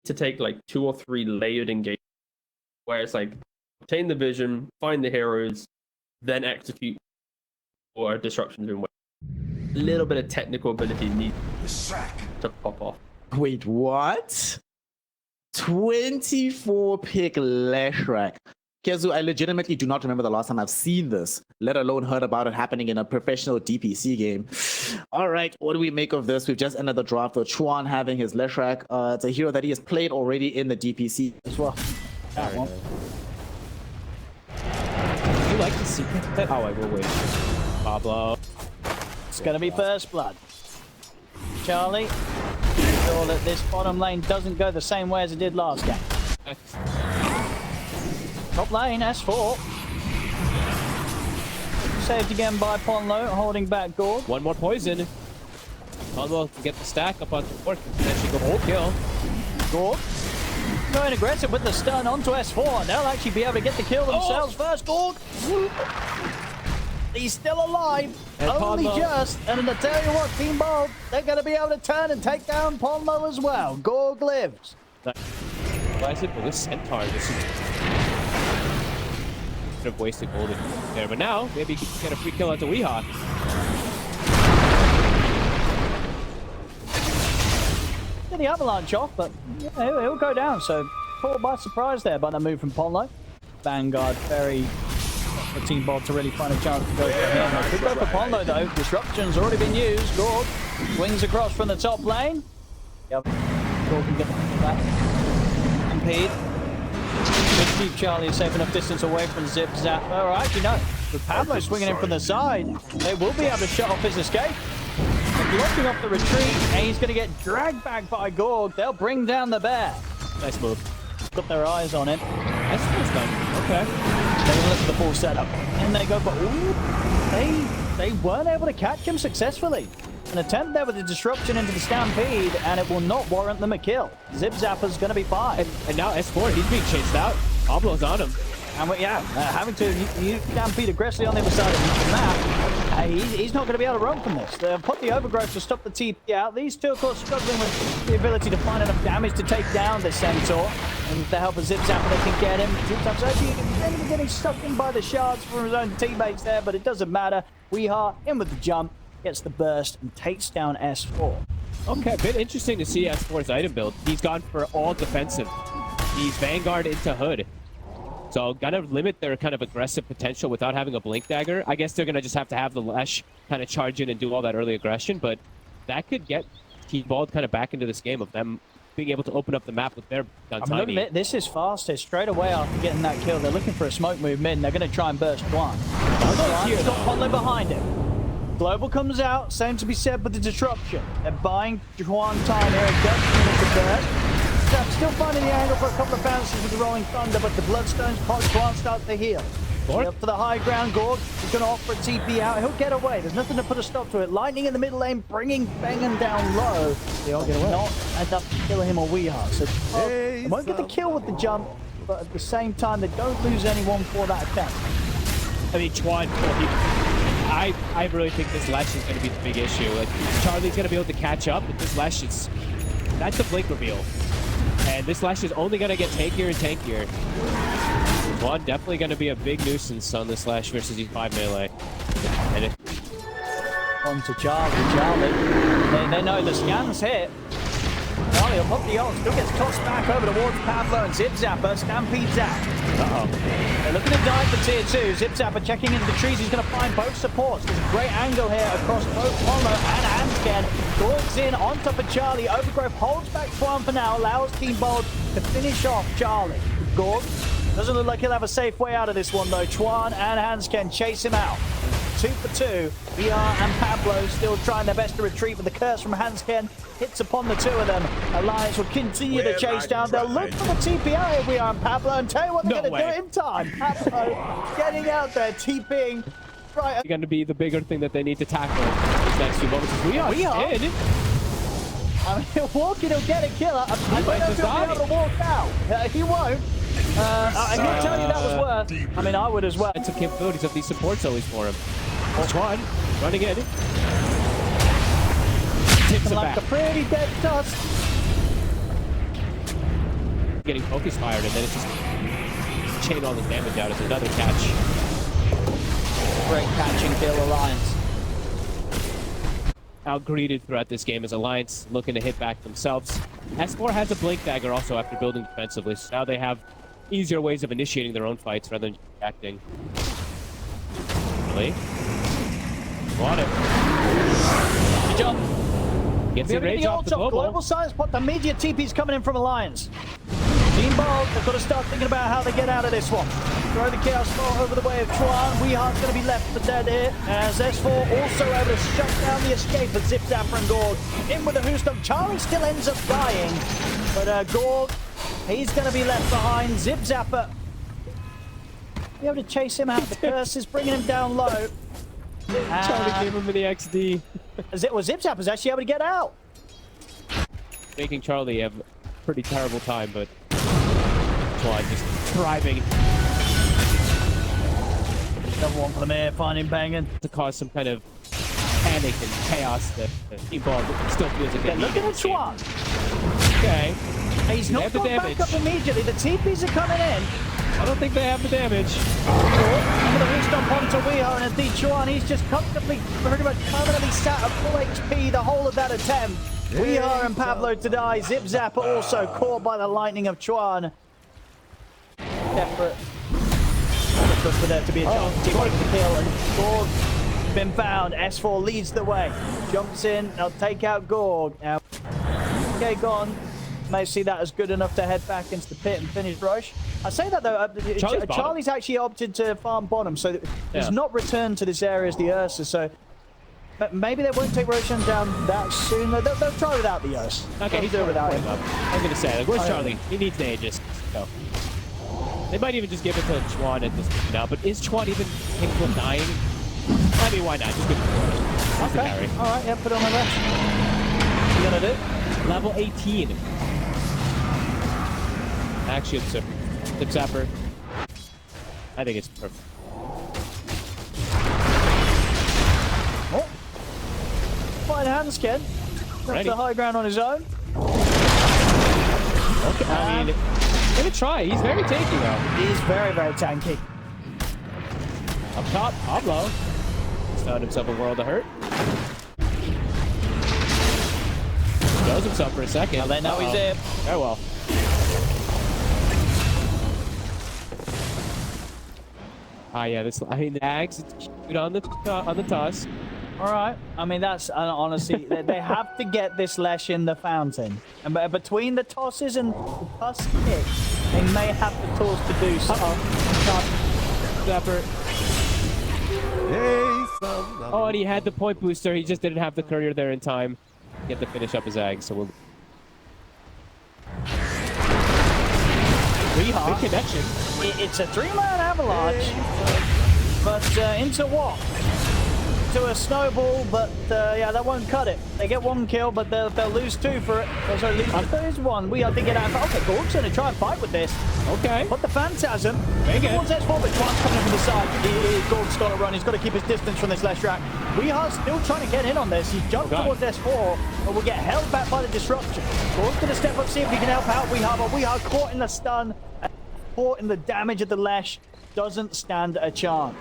to take like 2 or 3 layered engagements, where it's like obtain the vision, find the heroes, then execute or disruptions in way. A little bit of technical ability needs to pop off. Wait, what? 24 pick Leshrac. Kezu, I legitimately do not remember the last time I've seen this, let alone heard about it happening in a professional DPC game. All right, what do we make of this? We've just ended the draft with Chuan having his Leshrac. It's a hero that he has played already in the DPC as well. That one. You like the secret? Oh, I will wait. Pablo. It's going to be first blood. Charlie, sure that this bottom lane doesn't go the same way as it did last game. Top lane, S4. Saved again by Ponlo, holding back Gorgc. One more poison. Pablo can get the stack up on the board, can potentially go whole kill. Gorgc going aggressive with the stun onto S4. They'll actually be able to get the kill themselves first. Gorgc. He's still alive. And only Ponlo. just. And I tell you what, Team Bold, they're going to be able to turn and take down Ponlo as well. Gorgc lives. Why is it for this centaur? This is could have wasted gold there, but now maybe he can get a free kill out to Weehawk. Get the avalanche off, but yeah, he'll go down. So caught by surprise there by the move from Ponlo. Vanguard very for Team Bold to really find a chance to go for him. Could go for Ponlo though. Disruption's already been used. Gorgc swings across from the top lane. Yep. Gorgc can get the back. Impede. Good keep Charlie safe enough distance away from ZipZaper. Or actually, no. With Pablo swinging in from the side, they will be able to shut off his escape. They're blocking off the retreat, and he's going to get dragged back by Gorgc. They'll bring down the bear. Nice move. Got their eyes on it. That's done. Okay. They look at the full setup. And they go, but ooh, they weren't able to catch him successfully. An attempt there with a disruption into the Stampede, and it will not warrant them a kill. ZipZaper's going to be fine. And now S4, he's being chased out. Pablo's on him. And having to use Stampede aggressively on the other side of the map, he's not going to be able to run from this. They'll put the overgrowth to stop the TP out. These two, of course, struggling with the ability to find enough damage to take down this Centaur. And with the help of ZipZaper, they can get him. ZipZaper's actually getting sucked in by the shards from his own teammates there, but it doesn't matter. Weehawk in with the jump, gets the burst, and takes down S4. Okay, a bit interesting to see S4's item build. He's gone for all defensive. He's Vanguard into Hood. So gonna limit their kind of aggressive potential without having a Blink Dagger. I guess they're gonna just have to have the Lash kind of charge in and do all that early aggression, but that could get Team Bald kind of back into this game of them being able to open up the map with their guns. I'm admit, this is fast. Straight away after getting that kill, they're looking for a smoke move mid, and they're going to try and burst Juan. Juan's got Ponlo behind him. Global comes out, same to be said with the disruption. They're buying Juan time here, adjusting with the burst. Still finding the angle for a couple of bounces with the Rolling Thunder, but the Bloodstones pot Juan starts to heal. Up for the high ground, Gorgc. He's going to offer a TP out. He'll get away. There's nothing to put a stop to it. Lightning in the mid lane, bringing Bengen down low. They all get away. Not enough to kill him or Weehawk. So they won't get the kill with the jump, but at the same time, they don't lose anyone for that attempt. I mean, Chuan, I really think this Lash is going to be the big issue. Like, Charlie's going to be able to catch up, but this Lash is... That's a Blink reveal. And this Lash is only going to get tankier and tankier. Juan definitely going to be a big nuisance on this Lash versus these 5 melee. And it... On to Charlie. They know the scan's hit. Charlie will pop the ult. Still gets tossed back over towards Pablo and ZipZaper. Stampede's out. They're looking to dive for tier 2. ZipZaper checking into the trees. He's going to find both supports. There's a great angle here across both Pablo and Hansken. Gorgc's in on top of Charlie. Overgrowth holds back Juan for now. Allows Team Bold to finish off Charlie. Gorgc doesn't look like he'll have a safe way out of this one though. Chuan and Hansken chase him out. 2 for 2. VR and Pablo still trying their best to retreat, but the curse from Hansken hits upon the two of them. Alliance will continue to chase down. They'll look for the TPI of VR and Pablo, and tell you what, they're going to do it in time. Pablo getting out there, TPing. Right. Going to be the bigger thing that they need to tackle these next few moments. We are in. I mean, he'll walk in, he'll get a killer. I don't know if he'll be able to walk out. He won't. I can tell you that was worth. I mean, I would as well. It's some capabilities of these supports always for him. Juan running in. Tips it like back. a pretty dead dust. getting focus fired, and then it's just chain all the damage out as another catch. Great catching kill, Alliance. Out-greeted throughout this game as Alliance looking to hit back themselves. S4 has a Blink Dagger also after building defensively, so now they have easier ways of initiating their own fights rather than acting. Really? Want it. Good job. Gets in range off the global size, but the immediate TP's coming in from Alliance. Team Bold, they've got to start thinking about how they get out of this one. Throw the Chaos Ball over the way of Chuan. Weehar's going to be left for dead here, as S4 also able to shut down the escape of ZipZaper and Gorgc. In with the Hoostum. Charlie still ends up dying, but Gorgc, he's going to be left behind. ZipZaper be able to chase him out. The curse is bringing him down low. Charlie gave him the XD. ZipZaper's actually able to get out. Making Charlie have a pretty terrible time, but Chuan just thriving. Another one for the mayor, finding banging. To cause some kind of panic and chaos that Team Ball still feels like they need. Look at Chuan. Okay. He's not going back up immediately. The TPs are coming in. I don't think they have the damage. I'm going to reach on onto Weehar, and indeed Chuan, he's just comfortably, pretty much permanently sat at full HP the whole of that attempt. Weehar and Pablo to die. ZipZaper also caught by the lightning of Chuan. Desperate. Just for there to be a chance to take the kill, and Gorgc been found. S4 leads the way. Jumps in, they'll take out Gorgc. Now, okay, gone. May see that as good enough to head back into the pit and finish Roche. I say that though, Charlie's actually opted to farm bottom, so he's not returned to this area as the Ursa, so maybe they won't take Roshan down that soon. They'll try without the Ursa. Okay, he's do it without him. I was going to say, like, where's Charlie? He needs the Aegis. So. They might even just give it to Chuan at this point now, but is Chuan even capable of dying? I mean, why not? Just give it to him. Okay, alright, yeah, put it on the left. What you gonna do? Level 18. Actually, it's a ZipZaper. I think it's perfect. Oh. Fine hands, Ken. Got the high ground on his own. Okay, I mean, give it a try. He's very tanky, though. He's very, very tanky. Up top, Pablo. He's found himself a world of hurt. Shows himself for a second. Now they know he's there. Very well. Ah, yeah, this. I mean, the Ags, it's cute on the toss. All right. I mean, that's honestly, they have to get this Lesh in the fountain. And between the tosses and the toss kick, they may have the tools to do so. Zapper. Oh, and he had the point booster. He just didn't have the courier there in time. Get to finish up his Ag, so we'll. Good connection. It's a 3-man avalanche, but into what? To a snowball, but yeah, that won't cut it. They get one kill, but they'll lose two for it. Sorry, lose one. We have to get out. Okay, Gorgc's going to try and fight with this. Okay. But the Phantasm. Very good. Towards S4, but Chuan's coming from the side. Gorgc's got to run. He's got to keep his distance from this left rack. Weehar's still trying to get in on this. He's jumped towards S4, but will get held back by the disruption. Gorgc's going to step up, see if he can help out Weehar, but Weehar caught in the stun, and caught in the damage of the Lesh. Doesn't stand a chance.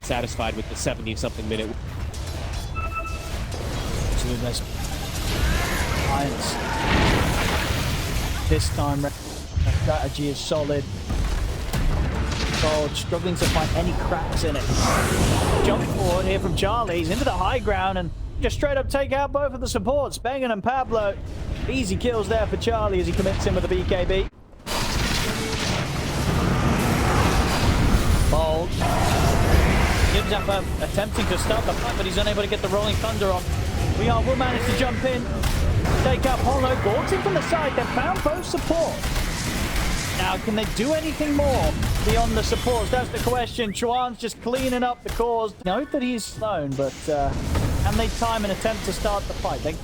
Satisfied with the 70-something minute. Science. This time, the strategy is solid. Gorgc struggling to find any cracks in it. Jump forward here from Charlie. He's into the high ground and just straight up take out both of the supports. Bengen and Pablo. Easy kills there for Charlie as he commits in with the BKB. Bold. ZipZaper attempting to start the fight, but he's unable to get the Rolling Thunder off. Weehar will manage to jump in, take out Polo. Gorgc's in from the side. They've found both supports. Now, can they do anything more beyond the supports? That's the question. Chuan's just cleaning up the cause. Note that he's slown, but can they time an attempt to start the fight? They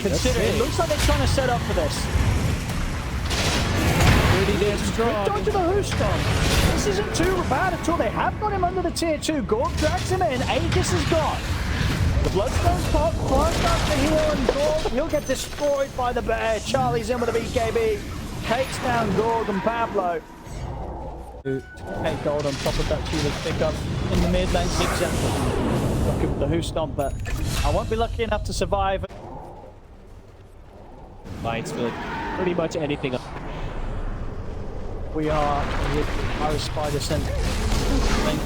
consider it. Looks like they're trying to set up for this. Really damn strong. Dodge to the Hooston. This isn't too bad at all. They have got him under the tier 2. Gorgc drags him in. Aegis is gone. The Bloodstone's pop, plunged up the heel, and Gorgc, he'll get destroyed by the bear. Charlie's in with a BKB, takes down Gorgc and Pablo. To take gold on top of that Chila's pickup in the mid lane. ZipZaper looking with the Who Stomp, but I won't be lucky enough to survive. Lions feel pretty much anything. We are with Iris Spider sent Link.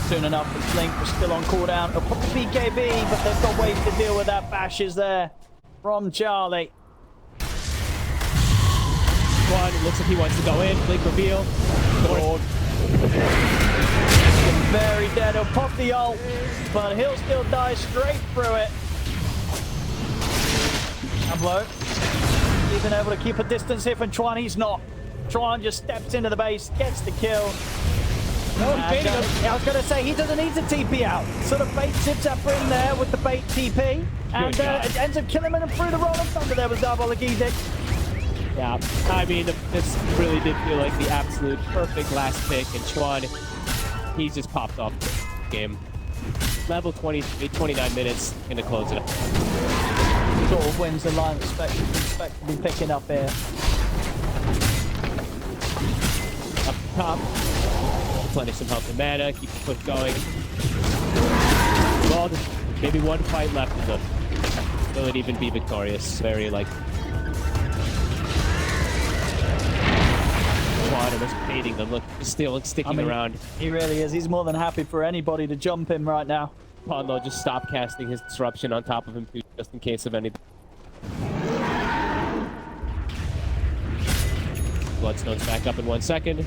Soon enough, it's Link. We're still on cooldown. They'll put the BKB, but they've got ways to deal with that. Bashes there from Charlie. One, it looks like he wants to go in. Blink reveal. Gorgc. Very dead. He'll pop the ult, but he'll still die straight through it. Pablo, he's been able to keep a distance here from Chuan. He's not. Chuan just steps into the base, gets the kill. I was going to say, he doesn't need to TP out. Sort of bait ZipZaper in there with the bait TP. And it ends up killing him through the roll of thunder there with Diabolic Edict. Yeah, I mean, this really did feel like the absolute perfect last pick. And Chuan, he's just popped off the game. Level 23, 29 minutes, going to close it up. Sort of wins the line expect to be picking up here. Up top, replenish some health and mana, keep the push going. Well, maybe one fight left of them. Will it even be victorious? Very like. Water was baiting them. Look, still sticking around. He really is. He's more than happy for anybody to jump him right now. Pablo just stopped casting his disruption on top of him too, just in case of anything. Bloodstone's back up in 1 second.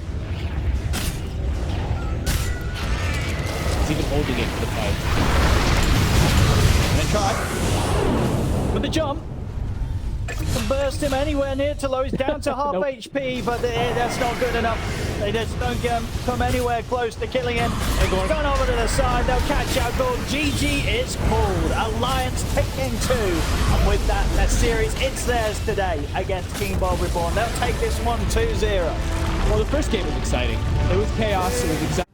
He's even holding it for the fight. And then try with the jump. Can burst him anywhere near to low. He's down to half HP, but that's not good enough. They just don't come anywhere close to killing him. They're gone over to the side. They'll catch out Gorgc. GG is called. Alliance taking 2. And with that series, it's theirs today against King Bob Reborn. They'll take this one 2-0. Well, the first game was exciting. It was chaos. It was exciting.